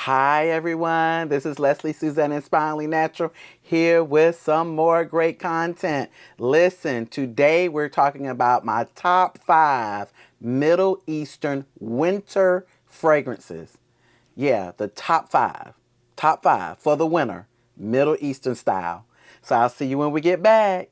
Hi everyone, this is Lesley Suzette Inspiringly Natural here with some more great content. Listen, today we're talking about my top 5 Middle Eastern winter fragrances. Yeah, the top 5 for the winter, Middle Eastern style. So I'll see you when we get back.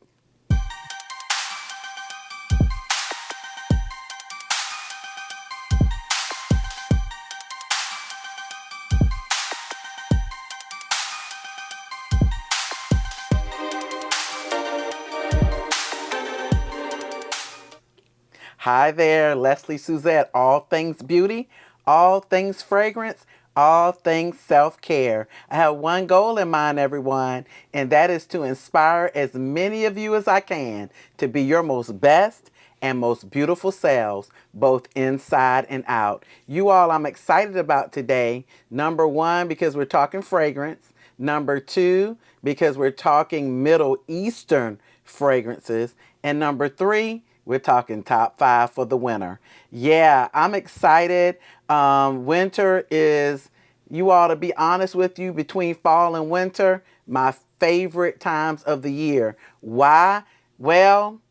Hi there, Lesley Suzette. All things beauty, all things fragrance, all things self-care. I have one goal in mind, everyone, and that is to inspire as many of you as I can to be your most best and most beautiful selves, both inside and out. You all, I'm excited about today. Number one, because we're talking fragrance. Number two, because we're talking Middle Eastern fragrances. And number three, we're talking top 5 for the winter. Yeah, I'm excited. Winter is, you all, to be honest with you, between fall and winter, my favorite times of the year. Why? Well,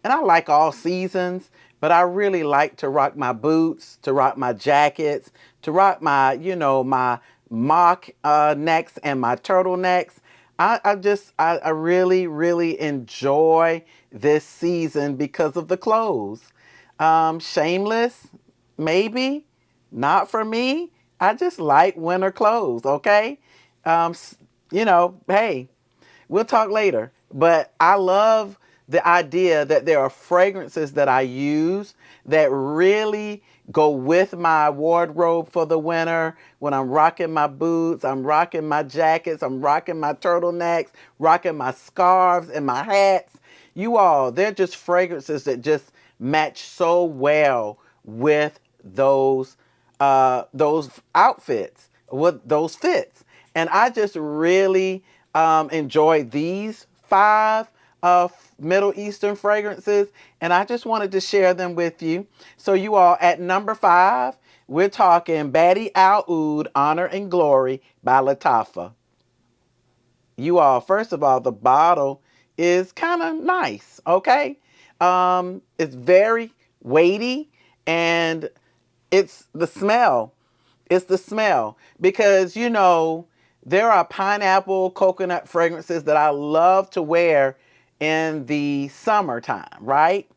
and I like all seasons, but I really like to rock my boots, to rock my jackets, to rock my, my mock necks and my turtlenecks. I really, really enjoy this season because of the clothes. Shameless, maybe, not for me. I just like winter clothes, okay? Um, hey, we'll talk later. But I love the idea that there are fragrances that I use that really go with my wardrobe for the winter. When I'm rocking my boots, I'm rocking my jackets, I'm rocking my turtlenecks, rocking my scarves and my hats. You all, they're just fragrances that just match so well with those outfits, with those fits. And I just really enjoy these 5 Middle Eastern fragrances, and I just wanted to share them with you. So you all, at number 5, we're talking Bade'e Oud, Honor and Glory by Lattafa. You all, first of all, the bottle is kind of nice, okay? It's very weighty, and it's the smell. It's the smell because, there are pineapple coconut fragrances that I love to wear in the summertime, right?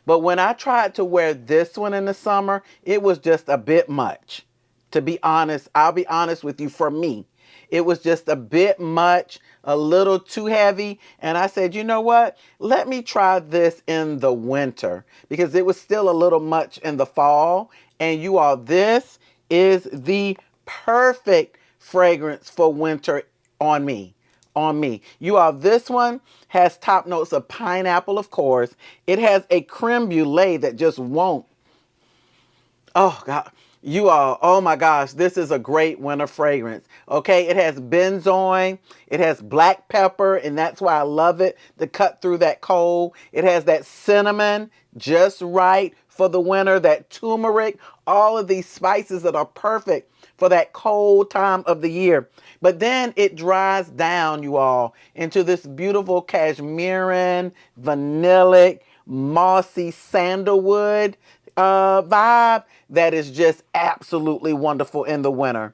But when I tried to wear this one in the summer, it was just a bit much. To be honest, I'll be honest with you, for me, it was just a bit much, a little too heavy. And I said, you know what? Let me try this in the winter because it was still a little much in the fall. And you all, this is the perfect fragrance for winter on me. On me. You all, this one has top notes of pineapple, of course. It has a creme brulee that just won't. Oh, God. You all, oh my gosh, this is a great winter fragrance. Okay, it has benzoin, it has black pepper, and that's why I love it to cut through that cold. It has that cinnamon, just right for the winter, that turmeric, all of these spices that are perfect for that cold time of the year. But then it dries down, you all, into this beautiful cashmerean, vanillic, mossy sandalwood vibe that is just absolutely wonderful in the winter.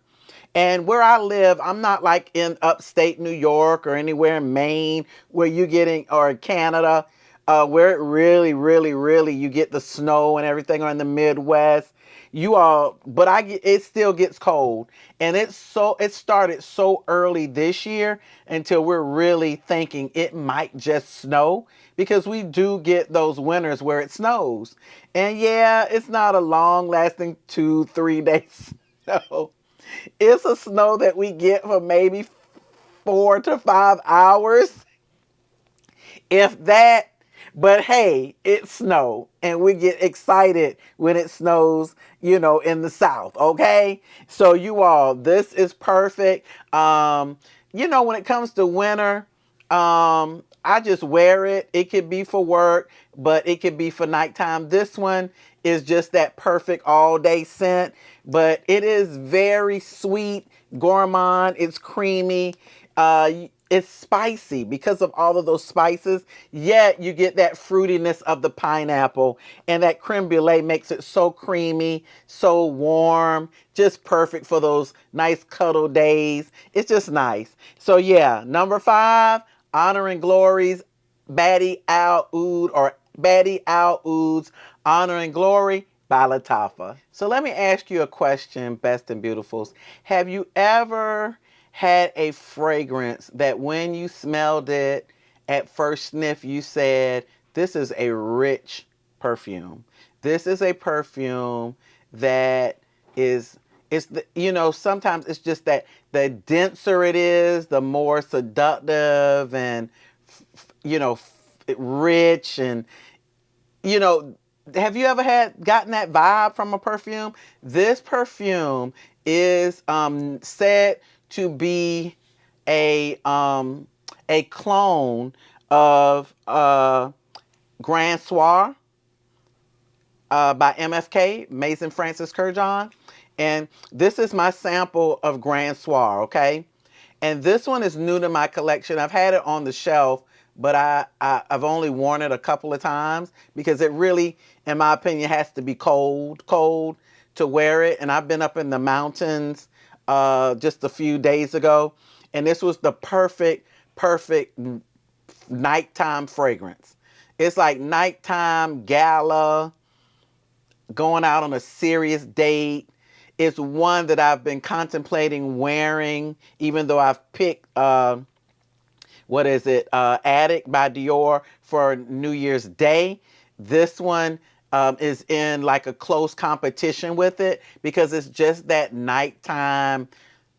And where I live, I'm not like in upstate New York or anywhere in Maine where you're getting, or Canada, where it really, really, really, you get the snow and everything, or in the Midwest. You all, but it still gets cold. And it started so early this year until we're really thinking it might just snow, because we do get those winters where it snows. And yeah, it's not a long lasting 2-3 days snow. It's a snow that we get for maybe 4 to 5 hours, if that. But hey, it snowed, and we get excited when it snows, in the South, okay? So you all, this is perfect. When it comes to winter, I just wear it. It could be for work, but it could be for nighttime. This one is just that perfect all day scent, but it is very sweet, gourmand. It's creamy. It's spicy because of all of those spices, yet you get that fruitiness of the pineapple, and that creme brulee makes it so creamy, so warm, just perfect for those nice cuddle days. It's just nice. So yeah, number 5, Honor and Glory's Bade'e Al Oud, or Bade'e Al Oud's Honor and Glory by Lattafa. So let me ask you a question, Best and Beautifuls. Have you ever had a fragrance that when you smelled it at first sniff, you said, this is a rich perfume. This is a perfume that is, it's the, sometimes it's just that the denser it is, the more seductive and, rich. And, you know, have you ever gotten that vibe from a perfume? This perfume is said to be a clone of Grand Soir by MFK, Mason Francis Kurkdjian. And this is my sample of Grand Soir, okay? And this one is new to my collection. I've had it on the shelf, but I've only worn it a couple of times because it really, in my opinion, has to be cold to wear it. And I've been up in the mountains just a few days ago, and this was the perfect nighttime fragrance. It's like nighttime gala, going out on a serious date. It's one that I've been contemplating wearing, even though I've picked, Addict by Dior for New Year's Day. This one is in like a close competition with it because it's just that nighttime,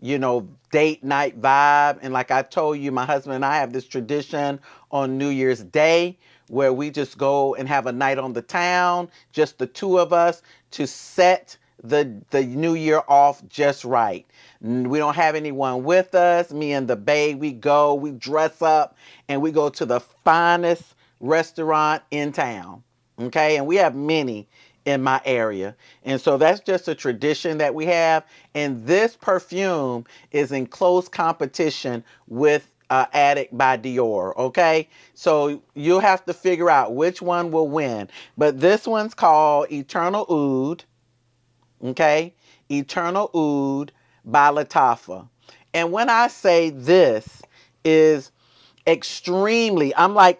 date night vibe. And like I told you, my husband and I have this tradition on New Year's Day where we just go and have a night on the town, just the two of us, to set the new year off just right. We don't have anyone with us. Me and the babe, we dress up, and we go to the finest restaurant in town. Okay, and we have many in my area. And so that's just a tradition that we have. And this perfume is in close competition with Addict by Dior. Okay, so you'll have to figure out which one will win. But this one's called Eternal Oud. Okay, Eternal Oud by Lattafa. And when I say this is extremely, I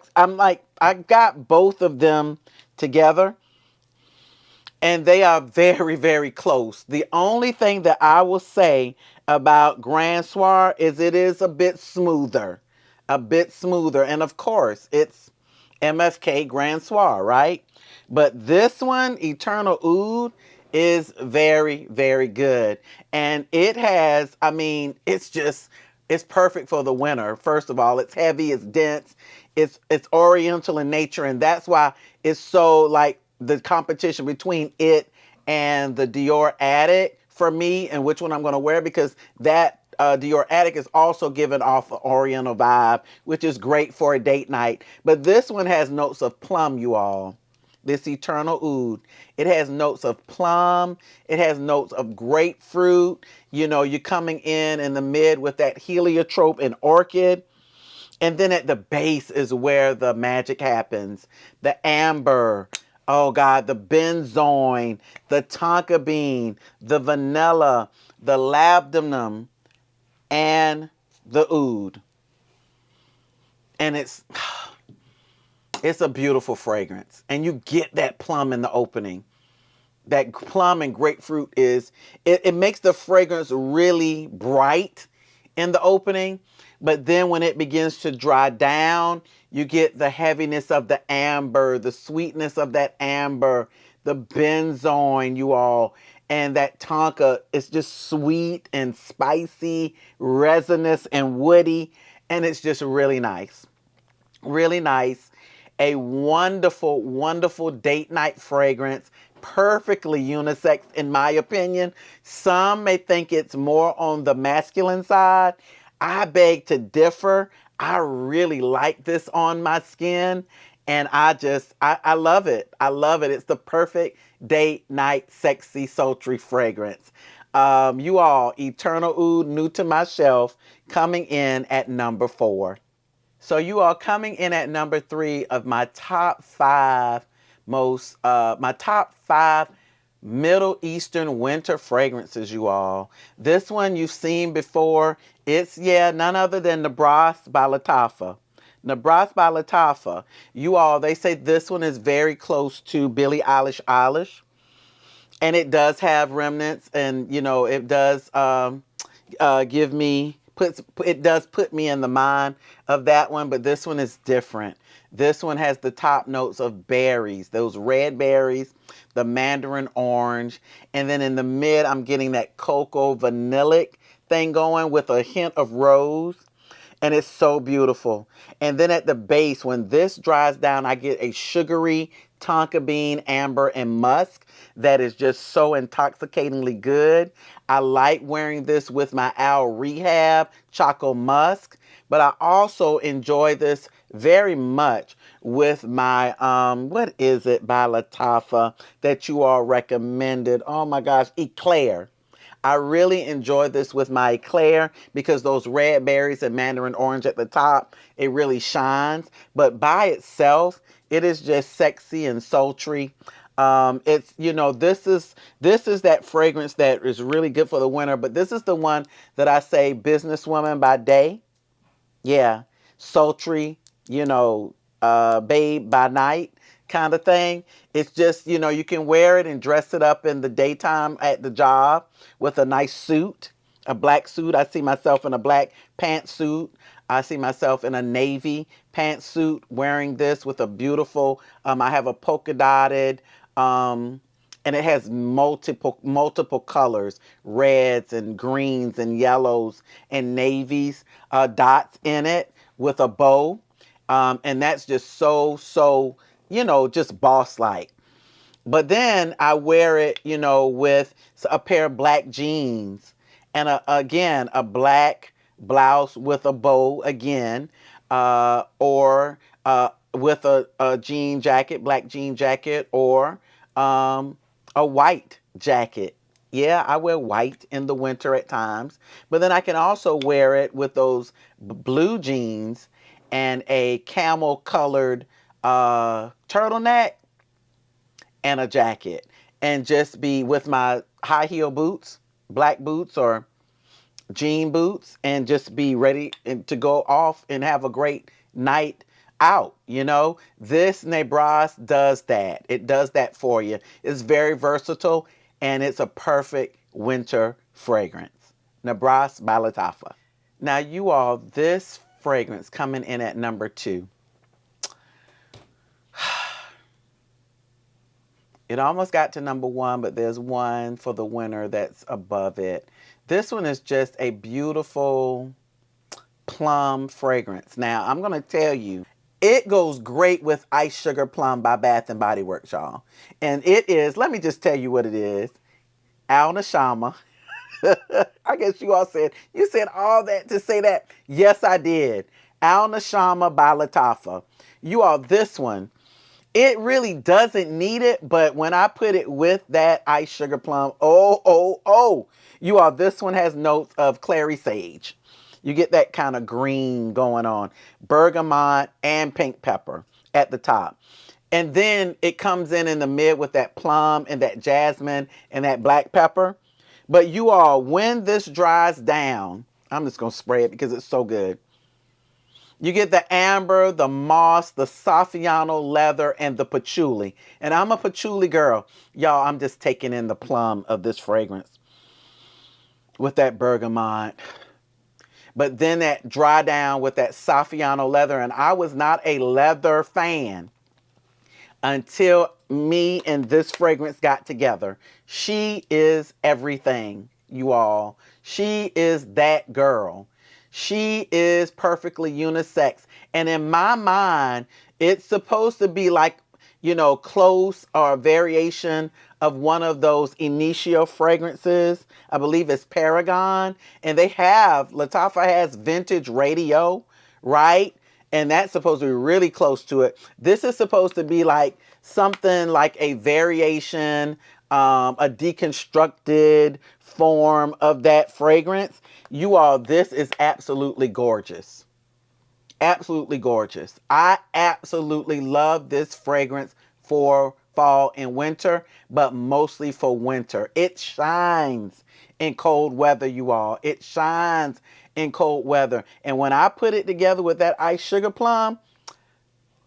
got both of them together, and they are very, very close. The only thing that I will say about Grand Soir is it is a bit smoother. And of course, it's MFK Grand Soir, right? But this one, Eternal Oud, is very, very good. And it has, it's perfect for the winter. First of all, it's heavy, it's dense, it's oriental in nature, and that's why it's so like the competition between it and the Dior Addict for me, and which one I'm going to wear, because that Dior Addict is also giving off an oriental vibe, which is great for a date night. But this one has notes of plum, you all. This Eternal Oud. It has notes of plum. It has notes of grapefruit. You're coming in the mid with that heliotrope and orchid. And then at the base is where the magic happens. The amber. Oh God, the benzoin, the tonka bean, the vanilla, the labdanum, and the oud. And it's a beautiful fragrance. And you get that plum in the opening. That plum and grapefruit it makes the fragrance really bright in the opening. But then when it begins to dry down, you get the heaviness of the amber, the sweetness of that amber, the benzoin, you all. And that tonka is just sweet and spicy, resinous and woody. And it's just really nice. Really nice. A wonderful, wonderful date night fragrance. Perfectly unisex, in my opinion. Some may think it's more on the masculine side. I beg to differ. I really like this on my skin. And I love it. I love it. It's the perfect date night sexy sultry fragrance. You all, Eternal Oud, new to my shelf, coming in at number 4. So you all, coming in at number 3 of my top 5 my top 5 Middle Eastern winter fragrances, you all. This one you've seen before. It's, yeah, none other than Nebras by Lattafa. Nebras by Lattafa. You all, they say this one is very close to Billie Eilish. And it does have remnants, and, you know, it does it does put me in the mind of that one, but this one is different. This one has the top notes of berries, those red berries, the mandarin orange, and then in the mid, I'm getting that cocoa vanillic thing going with a hint of rose. And it's so beautiful. And then at the base, when this dries down, I get a sugary tonka bean, amber, and musk that is just so intoxicatingly good. I like wearing this with my Al Rehab Choco Musk, but I also enjoy this very much with my, what is it by Lattafa that you all recommended? Oh my gosh, Eclair. I really enjoy this with my Eclair because those red berries and mandarin orange at the top, it really shines. But by itself, it is just sexy and sultry. It's, you know, this is that fragrance that is really good for the winter. But this is the one that I say businesswoman by day. Yeah, sultry, you know, babe by night kind of thing. It's just, you know, you can wear it and dress it up in the daytime at the job with a nice suit, a black suit. I see myself in a black pantsuit. I see myself in a navy pantsuit wearing this with a beautiful, I have a polka dotted, and it has multiple colors, reds and greens and yellows and navies, dots in it with a bow. And that's just so, you know, just boss like. But then I wear it, you know, with a pair of black jeans and again, a black blouse with a bow again, or with a jean jacket, black jean jacket, or a white jacket. Yeah, I wear white in the winter at times, but then I can also wear it with those blue jeans and a camel colored turtleneck and a jacket, and just be with my high heel boots, black boots or jean boots, and just be ready to go off and have a great night out. You know, this Nebras does that. It does that for you. It's very versatile, and it's a perfect winter fragrance. Nebras by Lattafa. Now, you all, this fragrance coming in at number 2. It almost got to number 1, but there's one for the winner that's above it. This one is just a beautiful plum fragrance. Now, I'm going to tell you, it goes great with Ice Sugar Plum by Bath and Body Works, y'all. And it is, let me just tell you what it is. Al Nashama. I guess you said all that to say that. Yes, I did. Al Nashama by Lattafa. You all, this one, it really doesn't need it, but when I put it with that Ice Sugar Plum, oh. You all, this one has notes of clary sage. You get that kind of green going on. Bergamot and pink pepper at the top. And then it comes in the mid with that plum and that jasmine and that black pepper. But you all, when this dries down, I'm just going to spray it because it's so good. You get the amber, the moss, the Saffiano leather, and the patchouli. And I'm a patchouli girl. Y'all, I'm just taking in the plum of this fragrance with that bergamot. But then that dry down with that Saffiano leather. And I was not a leather fan until me and this fragrance got together. She is everything, you all. She is that girl. She is perfectly unisex. And in my mind, it's supposed to be like, you know, close or a variation of one of those Initio fragrances. I believe it's Paragon. And Lattafa has vintage radio, right? and that's supposed to be really close to it. This is supposed to be like something like a variation, a deconstructed form of that fragrance. You all, this is absolutely gorgeous. Absolutely gorgeous. I absolutely love this fragrance for fall and winter, but mostly for winter. It shines in cold weather, you all. It shines in cold weather. And when I put it together with that iced sugar plum,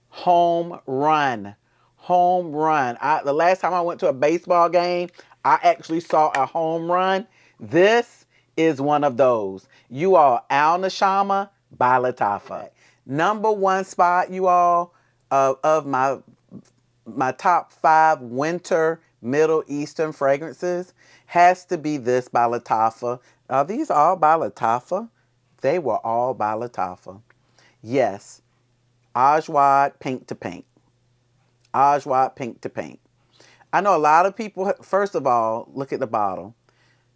home run. Home run. The last time I went to a baseball game, I actually saw a home run. This is one of those. You all, Al Nashama by Lattafa. Number one spot, you all, of my top 5 winter Middle Eastern fragrances has to be this by Lattafa. Are these all by Lattafa? They were all by Lattafa. Yes, Ajwad Pink to Pink. Ajwad Pink to Pink. I know a lot of people, first of all, look at the bottle.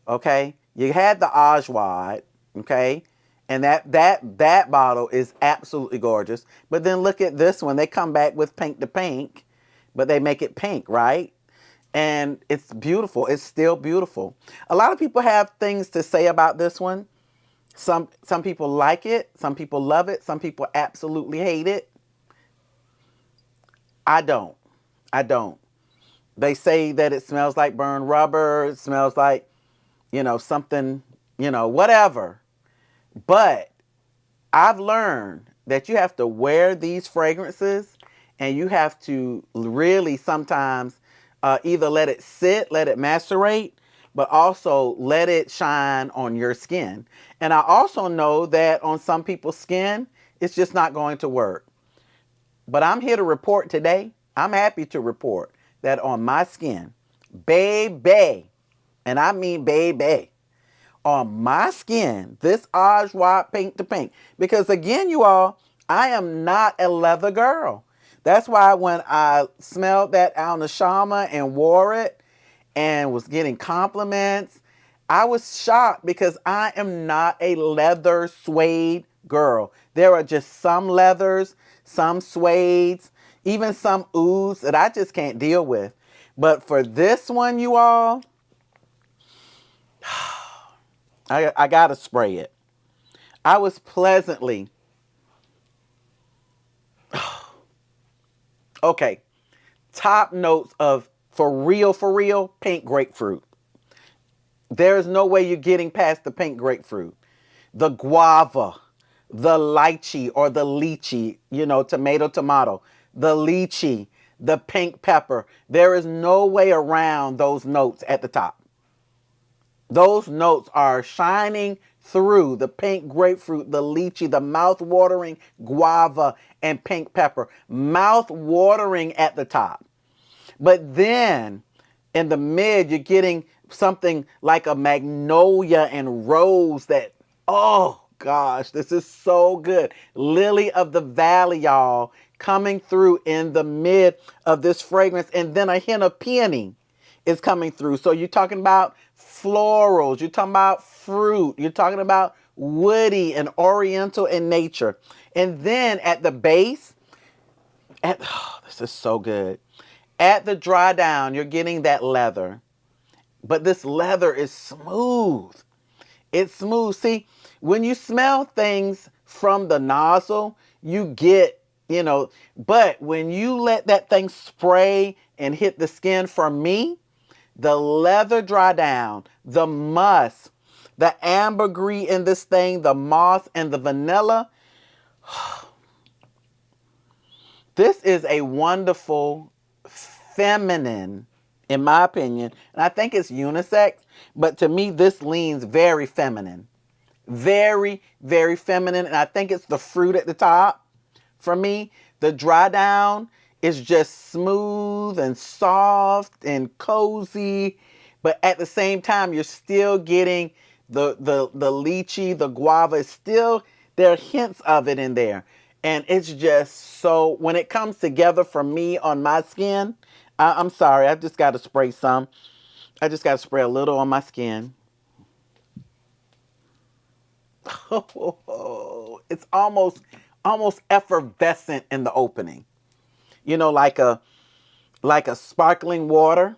Okay? You had the Ajwad, okay? And that bottle is absolutely gorgeous. But then look at this one. They come back with Pink to Pink, but they make it pink, right? And it's beautiful. It's still beautiful. A lot of people have things to say about this one. Some people like it. Some people love it. Some people absolutely hate it. I don't. I don't. They say that it smells like burned rubber. It smells like, something, whatever. But I've learned that you have to wear these fragrances and you have to really sometimes either let it sit, let it macerate, but also let it shine on your skin. And I also know that on some people's skin, it's just not going to work. But I'm here to report today. I'm happy to report that on my skin, baby, and I mean baby, on my skin, this Ajwad Pink to Pink. Because again, you all, I am not a leather girl. That's why when I smelled that Al Nashama and wore it and was getting compliments, I was shocked because I am not a leather suede girl. There are just some leathers, some suedes, even some ouds that I just can't deal with. But for this one, you all, I gotta spray it. I was pleasantly, okay, top notes of for real, pink grapefruit. There's no way you're getting past the pink grapefruit. The guava, the lychee or the lychee, tomato, the lychee, the pink pepper. There is no way around those notes at the top. Those notes are shining through the pink grapefruit, the lychee, the mouth-watering guava, and pink pepper. Mouth-watering at the top. But then in the mid, you're getting something like a magnolia and rose that, oh gosh, this is so good. Lily of the Valley, y'all, coming through in the mid of this fragrance. And then a hint of peony is coming through. So you're talking about florals, you're talking about fruit, you're talking about woody and oriental in nature. And then at the base, this is so good. At the dry down, you're getting that leather. But this leather is smooth. It's smooth. See, when you smell things from the nozzle, you get, but when you let that thing spray and hit the skin, for me, the leather dry down, the musk, the ambergris in this thing, the moss and the vanilla. This is a wonderful feminine, in my opinion, and I think it's unisex, but to me, this leans very feminine. Very, very feminine, and I think it's the fruit at the top. For me, the dry down is just smooth and soft and cozy, but at the same time, you're still getting the lychee, the guava. It's still, there are hints of it in there. And it's just so, when it comes together for me on my skin, I'm sorry, I just got to spray some. I just got to spray a little on my skin. It's almost almost effervescent in the opening. You know, like a sparkling water.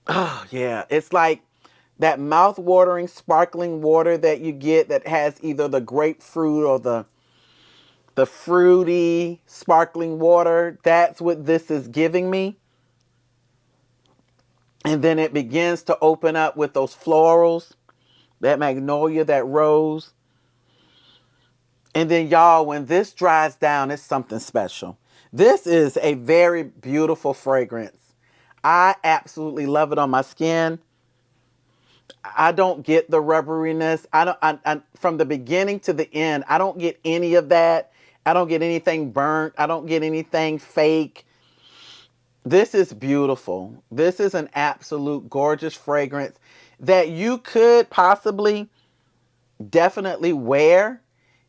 Oh, yeah. It's like that mouth-watering sparkling water that you get that has either the grapefruit or the fruity sparkling water. That's what this is giving me. And then it begins to open up with those florals, that magnolia, that rose. And then, y'all, when this dries down, it's something special. This is a very beautiful fragrance. I absolutely love it on my skin. I don't get the rubberiness. From the beginning to the end, I don't get any of that. I don't get anything burnt. I don't get anything fake. This is beautiful. This is an absolute gorgeous fragrance that you could possibly definitely wear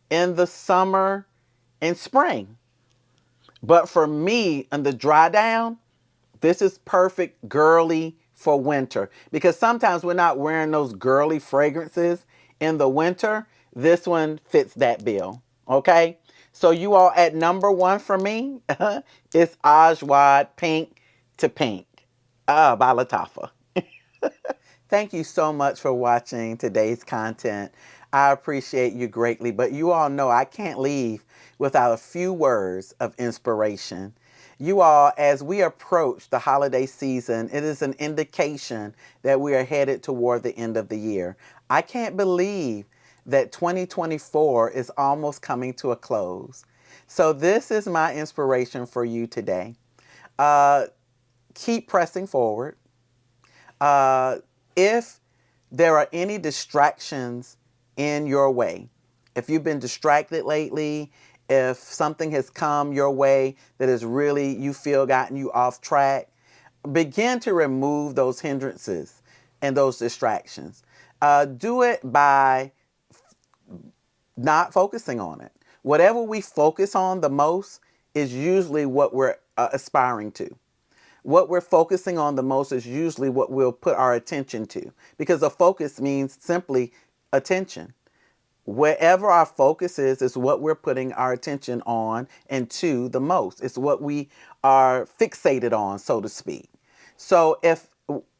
in the summer and spring. But for me, in the dry down, this is perfect girly for winter, because sometimes we're not wearing those girly fragrances in the winter. This one fits that bill. Okay. So you all, at number one for me, it's Ajwad Pink to Pink by Lattafa. Thank you so much for watching today's content. I appreciate you greatly, but you all know I can't leave without a few words of inspiration. You all, as we approach the holiday season, it is an indication that we are headed toward the end of the year. I can't believe that 2024 is almost coming to a close. So this is my inspiration for you today. Keep pressing forward. If there are any distractions in your way, if you've been distracted lately, if something has come your way that has really, you feel, gotten you off track, begin to remove those hindrances and those distractions. Do it by not focusing on it. Whatever we focus on the most is usually what we're aspiring to. What we're focusing on the most is usually what we'll put our attention to, because a focus means simply attention. Wherever our focus is what we're putting our attention on and to the most. It's what we are fixated on, so to speak. So if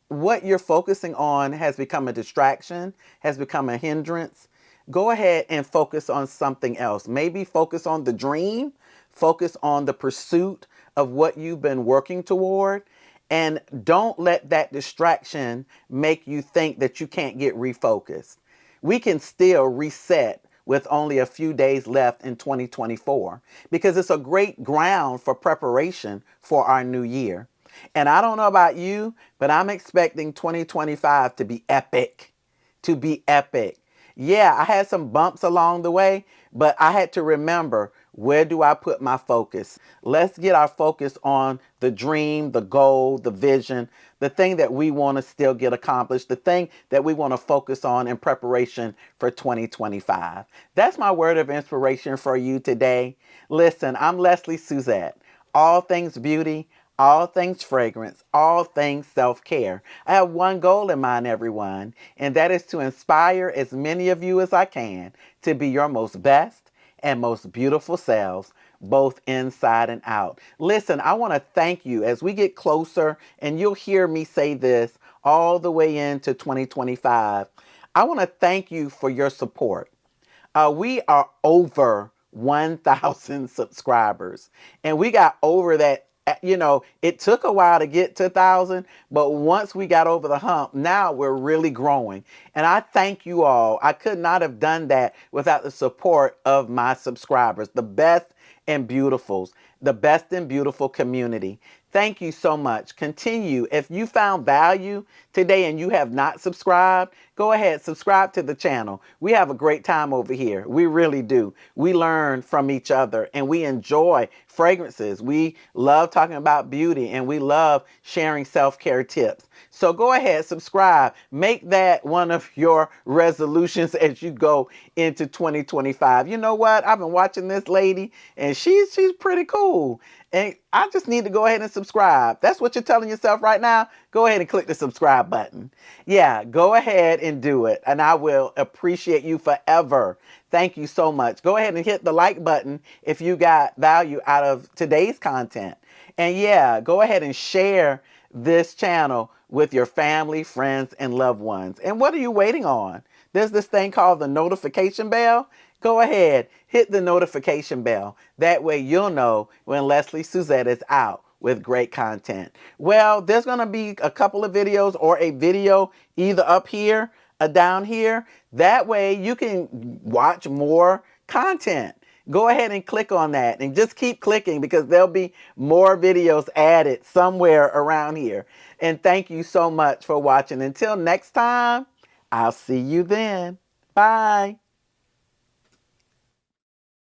what you're focusing on has become a distraction, has become a hindrance, go ahead and focus on something else. Maybe focus on the dream, focus on the pursuit of what you've been working toward, and don't let that distraction make you think that you can't get refocused. We can still reset with only a few days left in 2024, because it's a great ground for preparation for our new year. And I don't know about you, but I'm expecting 2025 to be epic. To be epic. Yeah, I had some bumps along the way, but I had to remember, where do I put my focus? Let's get our focus on the dream, the goal, the vision, the thing that we want to still get accomplished, the thing that we want to focus on in preparation for 2025. That's my word of inspiration for you today. Listen, I'm Lesley Suzette. All things beauty, all things fragrance, all things self-care. I have one goal in mind, everyone, and that is to inspire as many of you as I can to be your most best and most beautiful selves, both inside and out. Listen, I want to thank you as we get closer, and you'll hear me say this all the way into 2025. I want to thank you for your support. We are over 1,000 subscribers, and we got over that. It took a while to get to 1,000, but once we got over the hump, now we're really growing. And I thank you all. I could not have done that without the support of my subscribers, the best and beautifuls, the best and beautiful community. Thank you so much. Continue. If you found value today and you have not subscribed, go ahead, subscribe to the channel. We have a great time over here. We really do. We learn from each other and we enjoy fragrances. We love talking about beauty and we love sharing self-care tips. So go ahead, subscribe. Make that one of your resolutions as you go into 2025. You know what? I've been watching this lady and she's pretty cool. cool. And I just need to go ahead and subscribe. That's what you're telling yourself right now. Go ahead and click the subscribe button. Yeah, go ahead and do it. And I will appreciate you forever. Thank you so much. Go ahead and hit the like button if you got value out of today's content. And yeah, go ahead and share this channel with your family, friends, and loved ones. And what are you waiting on? There's this thing called the notification bell. Go ahead, hit the notification bell. That way you'll know when Lesley Suzette is out with great content. Well, there's going to be a couple of videos or a video either up here or down here. That way you can watch more content. Go ahead and click on that and just keep clicking because there'll be more videos added somewhere around here. And thank you so much for watching. Until next time, I'll see you then. Bye.